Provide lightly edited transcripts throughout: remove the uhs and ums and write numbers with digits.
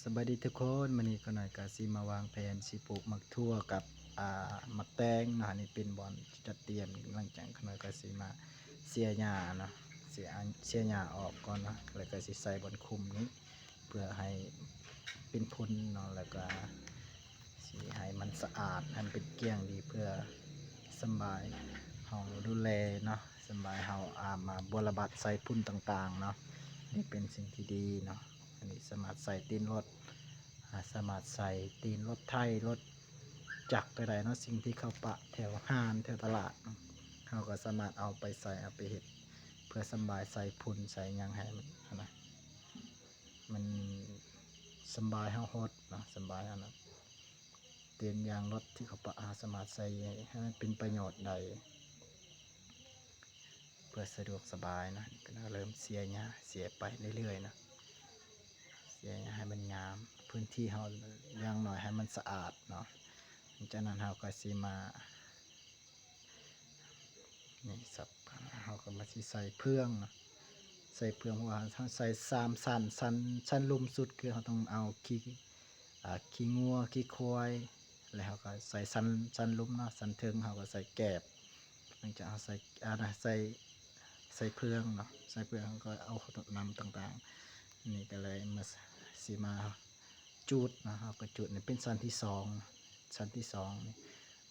สบายดีทุกคนมื้อนี้ก็หน่อยก็สิมาวางแผนสิปลูกมักทั่วกับมักแตงเนาะนี่เป็นบอนจัดเตรียมหลังจากหน่อยก็สิมาเสียหญ้าเนาะเสียหญ้าออกก่อนเนาะแล้วก็สิใส่บอนคุมนี้เพื่อให้เป็นพุ่นเนาะแล้วก็สิให้มันสะอาดให้มันเป็นเกลี้ยงดีเพื่อสำบายเฮาดูแลเนาะสำบายเฮามาบัวระบัดใส่พุ่นต่างๆเนาะนี่เป็นสิ่งที่ดีเนาะ อันนี้สามารถใส่ตีนรถสามารถใส่ตีนรถไทยรถจักรไปได้เนาะสิ่งที่เขาปะแถวห้านแถวตลาดเขาก็สามารถเอาไปใส่เอาไปเห็ดเพื่อสบายใส่พุ่นใส่ยังให้มันนะมันสบายเฮาฮดเนาะสบายอันนั้นเตียนยางรถที่เขาปะสามารถใส่ให้มันเป็นประโยชน์ได้เพื่อสะดวกสบายนะก็เริ่มเสียเนี่ยเสียไปเรื่อยๆนะ ให้มันงามพื้นที่เราอย่างหน่อยให้มันสะอาดเนาะจากนั้นเราก็สิมานี่สับเราก็มาใส่เพื่องใส่เพื่องเพราะว่าเราใส่3 ชั้นลุ่มสุดคือเราต้องเอาขี้งัวขี้ควายแล้วเราก็ใส่ชั้นลุ่มเนาะชั้นเทิงเราก็ใส่แกบหลังจากเราใส่ใส่เพื่องเนาะใส่เพื่องเราก็เอานำต่างๆนี่ก็เลยมาสีมาจุดนะครับก็จุดนี่เป็นชั้นที่2นี่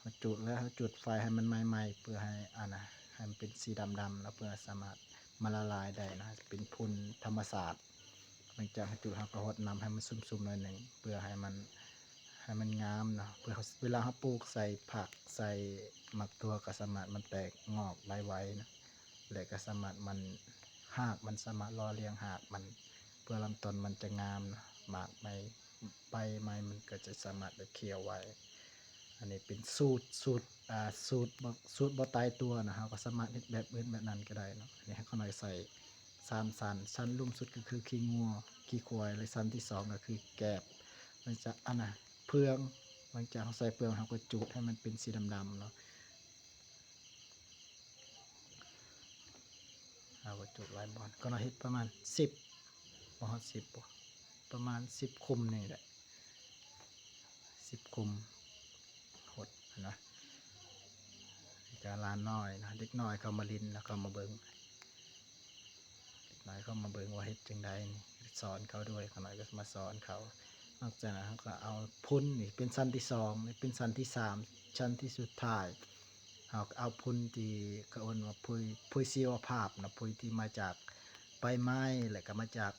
พอจุดแล้วจุดไฟให้มันไหม้เพื่อให้ให้มันเป็นสีดำๆแล้วเพื่อสามารถมาละลายได้นะเป็นพุ่นธรรมศาสตร์หลังจากจุดเราก็หดน้ำให้มันซุ่มๆหน่อยหนึ่งเพื่อให้มันงามนะเพื่อเวลาเราปลูกใส่ผักใส่หมักตัวก็สามารถมันแตกงอกใบไว้นะและก็สามารถมันหากมันสามารถรอเลี้ยงหากมันเพื่อลำต้นมันจะงามนะหมากใบไม้มันก็จะสามารถเคี้ยวไว้อันนี้เป็นสูตรบ่ตายตัวนะครับก็สามารถเฮ็ดแบบอื่นแบบนั้นก็ได้เนาะอันนี้ให้เขาหน่อยใส่ชั้นลุ่มสุดก็คือขี้งัวขี้ควายและชั้นที่2ก็คือแกบมันจะเพืองหลังจากเขาใส่เพืองเขาก็จุดให้มันเป็นสีดำๆเนาะเราก็จุดไว้บอลก็เราเฮ็ดประมาณ10บ่ฮอด10บ่ประมาณ10คุมนี่แหละ10คุมหดนะจะลานน้อยนะเด็กน้อยเขามาลินแล้วเขามาเบิ่งเด็กน้อยเขามาเบิ่งว่าเฮ็ดจังไดนี่สอนเขาด้วยเขาหน่อยก็มาสอนเขานอกจากนั้นเขาก็เอาพุ่นนี่เป็นชั้นที่2นี่เป็นชั้นที่3ชั้นที่สุดท้ายเขาก็เอาพุ่นที่เขาเอิ้นว่าพุยชีวภาพนะพุยที่มาจากใบไม้และก็มาจาก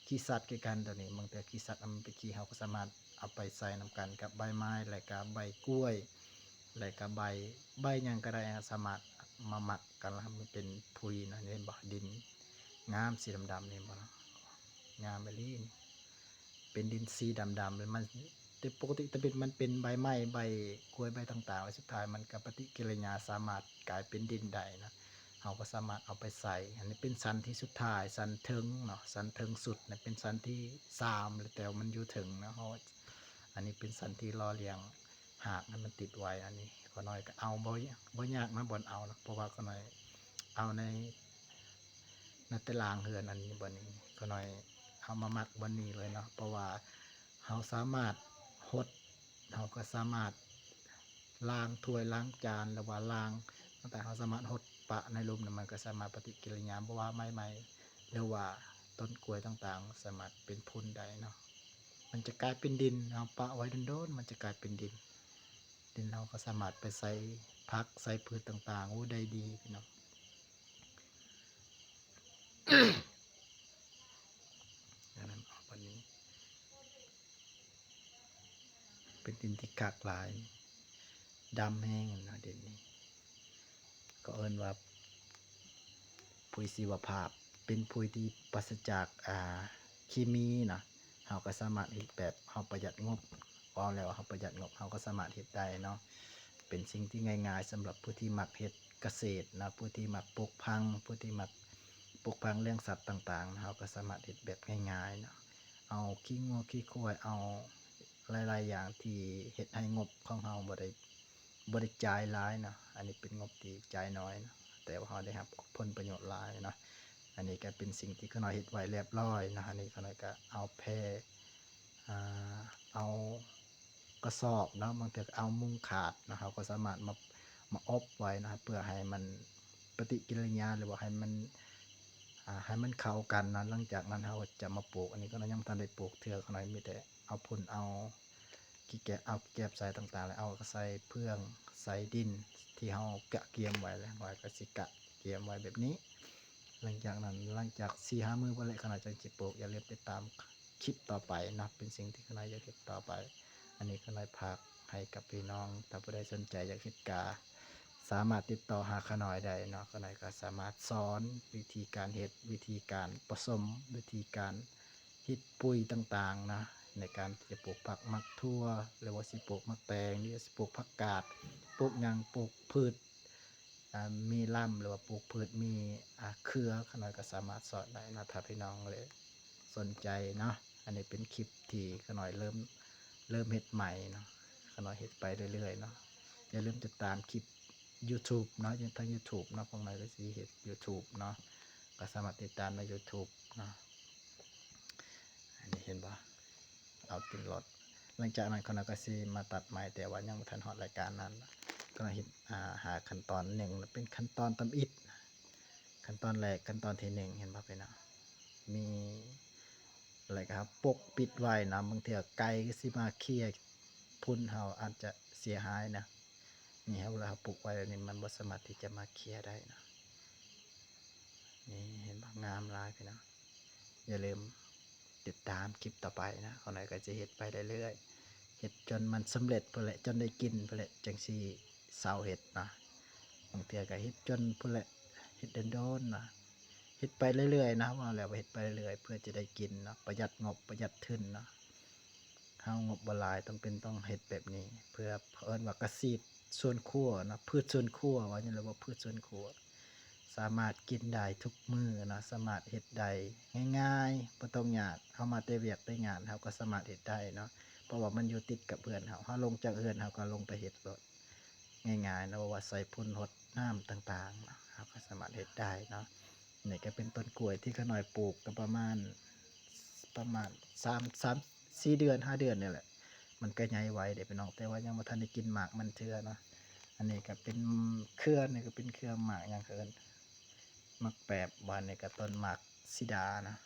ขี้สัตว์คือกันตัวนี้บางแต่ขี้สัตว์มันไปขี้เขาก็สามารถเอาไปใส่นำกันกับใบไม้และกับใบกล้วยและกับใบหยังก็ได้สามารถมาหมักกันแล้วมันเป็นพุยนะนี่บ่ดินงามสีดำๆนี่บ่งามไปเลยเป็นดินสีดำๆเลยมันแต่ปกติถ้าเป็นมันเป็นใบไม้ใบกล้วยใบต่างๆแล้วสุดท้ายมันกับปฏิกิริยาสามารถกลายเป็นดินได้นะเราก็สามารถเอาไปใส่อันนี้เป็นชั้นที่สุดท้ายชั้นเทิงเนาะชั้นเทิงสุดเนี่ยเป็นชั้นที่3เลยแต่มันอยู่ถึงนะเพราะอันนี้เป็นชั้นที่รอเลี้ยงหากมันติดไว้อันนี้ก็น้อยก็เอาบ่ยากนะบ่เอานะเพราะว่าก็น้อยเอาในตารางเฮือนอันนี้บ่นี้ก็น้อยเอามามักบ่นี้เลยเนาะเพราะว่าเราสามารถหดเราก็สามารถล้างถ้วยล้างจานหรือว่าล้างตั้งแต่เราสามารถหดปะในหลุมเนี่ยมันก็สามารถปฏิกิริยาเพราะว่าไม้หรือว่าต้นกล้วยต่างๆสามารถเป็นพุ่นได้เนาะมันจะกลายเป็นดินเราปะไว้โดนๆมันจะกลายเป็นดินเราก็สามารถไปใส่ผักใส่พืชต่างๆโอ้ได้ดีพี่น้องดังนั้นวันนี้เป็นดินที่กากหลายดำแห้งนะเด่นนี้ก็เอิ้นว่าปุ๋ยชีวภาพเป็นปุ๋ยที่ปราศจากเคมีนะเราก็สามารถเฮ็ดแบบเราประหยัดงบพอแล้วเราประหยัดงบเราก็สามารถเฮ็ดได้เนาะเป็นสิ่งที่ง่ายๆสำหรับผู้ที่มักเฮ็ดเกษตรนะผู้ที่มักปลูกพังผู้ที่มักปลูกพังเลี้ยงสัตว์ต่างๆเราก็สามารถเฮ็ดแบบง่ายๆเนาะเอาขี้งัวขี้ควายเอาหลายๆอย่างที่เฮ็ดให้งบของเราบ่ได้จ่ายหลายเนาะอันนี้เป็นงบที่จ่ายน้อยนะแต่ว่าเราได้รับผลประโยชน์หลายเนาะ อันนี้ก็เป็นสิ่งที่ขน้อยเฮ็ดไว้เรียบร้อยนะอันนี้ขน้อยก็เอาแพร่อ่าเอากระสอบเนาะบางทีก็เอามุ้งขาดนะครับก็สามารถมาอบไว้นะครับเพื่อให้มันปฏิกิริยาหรือว่าให้มันเข้ากันนะหลังจากนั้นเราจะมาปลูกอันนี้ก็ยังบ่ทันได้ปลูกเทื่อขน้อยมีแต่เอาพุ่นเอาขี้แกะเอาแกบใส่ต่างๆแล้วเอาก็ใส่เพื่องใส่ดินที่เรากะเกียมไว้แล้วก็สิกะเกียมไว้แบบนี้ หลังจากนั้นหลังจาก4-5 มื้อบ่แล้วขน้อยจังสิปลูกอย่าลืมติดตามคลิปต่อไปนะเป็นสิ่งที่ขน้อยอยากเฮ็ดต่อไป อันนี้ขน้อยฝากให้กับพี่น้องถ้าผู้ใดสนใจอยากเฮ็ดกาสามารถติดต่อหาขน้อยได้เนาะขน้อยก็สามารถสอนวิธีการเฮ็ดวิธีการผสมวิธีการเฮ็ดปุ๋ยต่างๆนะในการที่จะปลูกผักมักทั่วหรือว่าสิปลูกมักแตงหรือสิปลูกผักกาดปลูกหยังปลูกพืชมีลำหรือว่าปลูกพืชมีเครือขน้อยก็สามารถสอนได้นะถ้าพี่น้องเลยสนใจเนาะอันนี้เป็นคลิปที่ขน้อยเริ่มเฮ็ดใหม่เนาะขน้อยเฮ็ดไปเรื่อยๆเนาะอย่าลืมติดตามคลิป YouTube เนาะทาง YouTube เนาะพวกนายก็สิเฮ็ด YouTube เนาะก็สามารถติดตามใน YouTube เนาะอันนี้เห็นบ่เอาติดรถหลังจากนั้นขน้อยก็สิมาตัดไม้แต่ว่ายังบ่ทันฮอดรายการนั้นก็เฮ็ดหาขั้นตอนหนึ่งเป็นขั้นตอนตำอิฐขั้นตอนแรกขั้นตอนที่1เห็นบ่พี่น้องมีอะไรครับปกปิดไว้นะบางเทื่อไก่ก็สิมาเคี่ยพุ่นเฮาอาจจะเสียหายนะนี่ครับเวลาเราปลูกไว้แบบนี้มันบ่สามารถที่จะมาเคลียร์ได้นะนี่เห็นบ่งามหลายพี่น้องอย่าลืมติดตามคลิปต่อไปนะขน้อยก็จะเฮ็ดไปเรื่อยๆเฮ็ดจนมันสำเร็จพุ่นแหละจนได้กินพุ่นแหละจังสิเซาเฮ็ดนะบางเทื่อก็เฮ็ดจนพุ่นแหละเฮ็ดโดนๆนะเฮ็ดไปเรื่อยๆนะว่าแล้วเฮ็ดไปเรื่อยๆเพื่อจะได้กินเนาะประหยัดงบประหยัดทุนเนาะเฮางบบ่หลายต้องเฮ็ดแบบนี้เพื่อเอิ้นว่าเกษตรสวนครัวนะพืชสวนครัวว่าหยังเลยว่าพืชสวนครัวสามารถกินได้ทุกมื้อนะสามารถเฮ็ดได้ง่ายๆบ่ต้องยากเฮามาแต่เวียกแต่งานเฮาก็สามารถเฮ็ดได้เนาะเพราะว่ามันอยู่ติดกับเรือนเฮาลงจากเรือนเฮาก็ลงไปเฮ็ดโลดง่ายๆเนาะบ่ว่าใส่พ่นรดน้ำต่างๆเนาะเฮาก็สามารถเฮ็ดได้เนาะนี่ก็เป็นต้นกล้วยที่ขาน้อยปลูกก็ประมาณ3-4 เดือน5 เดือนนี่แหละมันก็ใหญ่ไวเด้พี่น้องแต่ว่ายังบ่ทันได้กินหมากมันเทื่อเนาะอันนี้ก็เป็นเครือนี่ก็เป็นเครือหมากหยังเขาเอิ้นหมากแปบว่านี่ก็ต้นหมากสิดานะ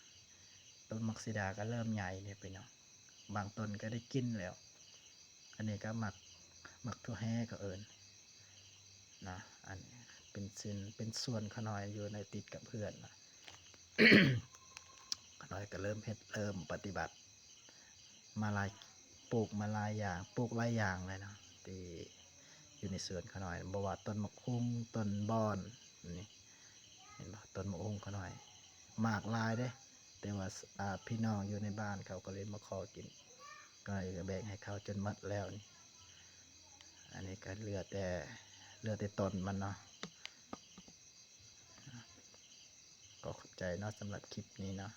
ต้นหมากสิดาก็เริ่มใหญ่นี่พี่น้องบางต้นก็ได้กินแล้วอันนี้ก็หมากทั่วแห้เขาเอิ้นนะอันนี้เป็นส่วนขาน้อยอยู่ในติดกับเพื่อนนะ ขาน้อยก็เริ่มเฮ็ดเริ่มปฏิบัติมาหลายปลูกมาหลายอย่างปลูกหลายอย่างเลยเนาะที่อยู่ในสวนขาน้อยบ่ว่าต้นมะฮุ่งต้นบอนนี่เห็นบ่ต้นมะฮุ่งขาน้อยมากหลายเด้แต่ว่าพี่น้องอยู่ในบ้านเขาก็เลยมาขอกินก็เลยแบ่งให้เขาจนหมดแล้วนี่อันนี้ก็เหลือแต่ต้นมันเนาะก็ขอบใจเนาะสำหรับคลิปนี้เนาะ